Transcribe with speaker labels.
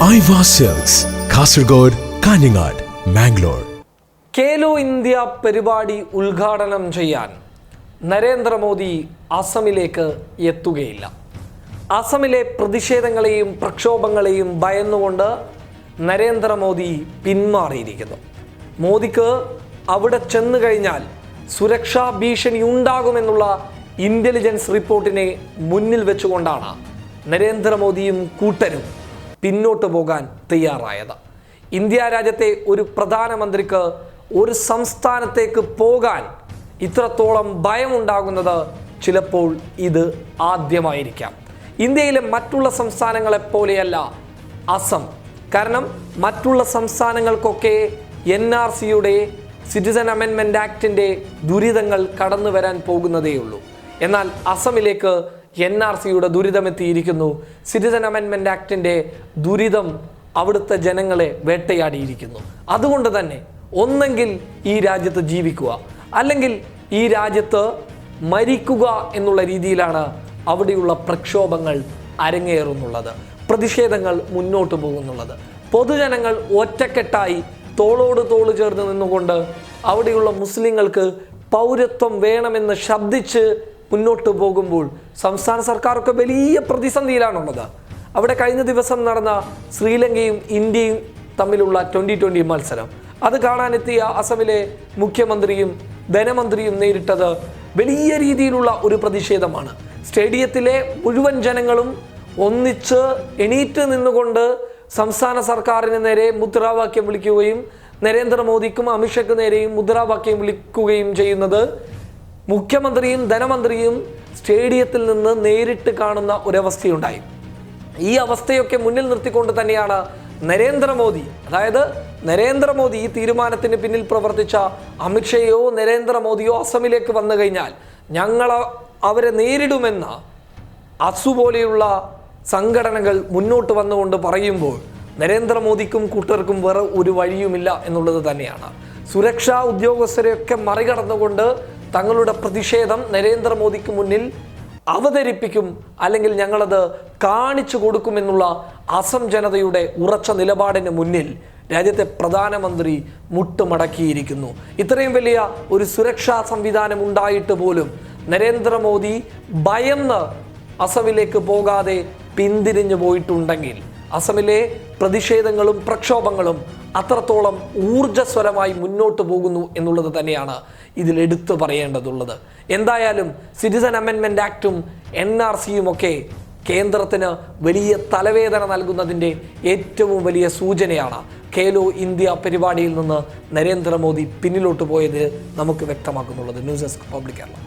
Speaker 1: Aiwa silks, Kasaragod, Kanhangad, Mangalore.
Speaker 2: Khelo India പരിപാടി ഉദ്ഘാടനം ചെയ്യാൻ നരേന്ദ്രമോദി അസമിലേക്ക് എത്തുകയില്ല. അസമിലെ പ്രതിഷേധങ്ങളെയും പ്രക്ഷോഭങ്ങളെയും ഭയന്നുകൊണ്ട് നരേന്ദ്രമോദി പിന്മാറിയിരിക്കുന്നു. മോദിക്ക് അവിടെ ചെന്നു കഴിഞ്ഞാൽ സുരക്ഷാ ഭീഷണി ഉണ്ടാകുമെന്നുള്ള ഇന്റലിജൻസ് റിപ്പോർട്ടിനെ മുന്നിൽ വെച്ചുകൊണ്ടാണ് നരേന്ദ്രമോദിയും കൂട്ടരും പിന്നോട്ട് പോകാൻ തയ്യാറായത്. ഇന്ത്യ രാജ്യത്തെ ഒരു പ്രധാനമന്ത്രിക്ക് ഒരു സംസ്ഥാനത്തേക്ക് പോകാൻ ഇത്രത്തോളം ഭയമുണ്ടാകുന്നത് ചിലപ്പോൾ ഇത് ആദ്യമായിരിക്കാം. ഇന്ത്യയിലെ മറ്റുള്ള സംസ്ഥാനങ്ങളെ പോലെയല്ല അസം. കാരണം മറ്റുള്ള സംസ്ഥാനങ്ങൾക്കൊക്കെ NRCയുടെ സിറ്റിസൺ അമെൻമെൻറ്റ് ആക്ടിൻ്റെ ദുരിതങ്ങൾ കടന്നു വരാൻ പോകുന്നതേയുള്ളൂ. എന്നാൽ അസമിലേക്ക് NRCയുടെ ദുരിതമെത്തിയിരിക്കുന്നു. സിറ്റിസൺ അമെൻമെൻറ്റ് ആക്ടിൻ്റെ ദുരിതം അവിടുത്തെ ജനങ്ങളെ വേട്ടയാടിയിരിക്കുന്നു. അതുകൊണ്ട് തന്നെ ഒന്നെങ്കിൽ ഈ രാജ്യത്ത് ജീവിക്കുക, അല്ലെങ്കിൽ ഈ രാജ്യത്ത് മരിക്കുക എന്നുള്ള രീതിയിലാണ് അവിടെയുള്ള പ്രക്ഷോഭങ്ങൾ അരങ്ങേറുന്നുള്ളത്, പ്രതിഷേധങ്ങൾ മുന്നോട്ട് പോകുന്നുള്ളത്. പൊതുജനങ്ങൾ ഒറ്റക്കെട്ടായി തോളോട് തോള് ചേർന്ന് നിന്നുകൊണ്ട് അവിടെയുള്ള മുസ്ലിങ്ങൾക്ക് പൗരത്വം വേണമെന്ന് ശബ്ദിച്ച് മുന്നോട്ട് പോകുമ്പോൾ സംസ്ഥാന സർക്കാരൊക്കെ വലിയ പ്രതിസന്ധിയിലാണുള്ളത്. അവിടെ കഴിഞ്ഞ ദിവസം നടന്ന ശ്രീലങ്കയും ഇന്ത്യയും തമ്മിലുള്ള 2020 മത്സരം, അത് കാണാനെത്തിയ അസമിലെ മുഖ്യമന്ത്രിയും ധനമന്ത്രിയും നേരിട്ടത് വലിയ രീതിയിലുള്ള ഒരു പ്രതിഷേധമാണ്. സ്റ്റേഡിയത്തിലെ മുഴുവൻ ജനങ്ങളും ഒന്നിച്ച് എണീറ്റ് നിന്നുകൊണ്ട് സംസ്ഥാന സർക്കാരിന് നേരെ മുദ്രാവാക്യം വിളിക്കുകയും നരേന്ദ്രമോദിക്കും അമിത്ഷയ്ക്ക് നേരെയും മുദ്രാവാക്യം വിളിക്കുകയും ചെയ്യുന്നത് മുഖ്യമന്ത്രിയും ധനമന്ത്രിയും സ്റ്റേഡിയത്തിൽ നിന്ന് നേരിട്ട് കാണുന്ന ഒരവസ്ഥയുണ്ടായി. ഈ അവസ്ഥയൊക്കെ മുന്നിൽ നിർത്തിക്കൊണ്ട് തന്നെയാണ് നരേന്ദ്രമോദി ഈ തീരുമാനത്തിന് പിന്നിൽ പ്രവർത്തിച്ച അമിത്ഷയോ നരേന്ദ്രമോദിയോ അസമിലേക്ക് വന്നു കഴിഞ്ഞാൽ ഞങ്ങൾ അവരെ നേരിടുമെന്ന അസു പോലെയുള്ള സംഘടനകൾ മുന്നോട്ട് വന്നുകൊണ്ട് പറയുമ്പോൾ നരേന്ദ്രമോദിക്കും കൂട്ടർക്കും വേറെ ഒരു വഴിയുമില്ല എന്നുള്ളത് തന്നെയാണ്. സുരക്ഷാ ഉദ്യോഗസ്ഥരെയൊക്കെ മറികടന്നുകൊണ്ട് തങ്ങളുടെ പ്രതിഷേധം നരേന്ദ്രമോദിക്ക് മുന്നിൽ അവതരിപ്പിക്കും, അല്ലെങ്കിൽ ഞങ്ങളത് കാണിച്ചു കൊടുക്കുമെന്നുള്ള അസം ജനതയുടെ ഉറച്ച നിലപാടിന് മുന്നിൽ രാജ്യത്തെ പ്രധാനമന്ത്രി മുട്ടുമടക്കിയിരിക്കുന്നു. ഇത്രയും വലിയ ഒരു സുരക്ഷാ സംവിധാനം ഉണ്ടായിട്ട് പോലും നരേന്ദ്രമോദി ഭയന്ന് അസമിലേക്ക് പോകാതെ പിന്തിരിഞ്ഞു പോയിട്ടുണ്ടെങ്കിൽ അസമിലെ പ്രതിഷേധങ്ങളും പ്രക്ഷോഭങ്ങളും അത്രത്തോളം ഊർജ്ജസ്വരമായി മുന്നോട്ട് പോകുന്നു എന്നുള്ളത് തന്നെയാണ് ഇതിൽ എടുത്തു പറയേണ്ടതുള്ളത്. എന്തായാലും സിറ്റിസൺ അമെൻമെൻറ്റ് ആക്ടും NRCയും ഒക്കെ കേന്ദ്രത്തിന് വലിയ തലവേദന നൽകുന്നതിൻ്റെ ഏറ്റവും വലിയ സൂചനയാണ് ഖേലോ ഇന്ത്യ പരിപാടിയിൽ നിന്ന് നരേന്ദ്രമോദി പിന്നിലോട്ട് പോയത് നമുക്ക് വ്യക്തമാക്കുന്നുള്ളത്. News desk public Kerala.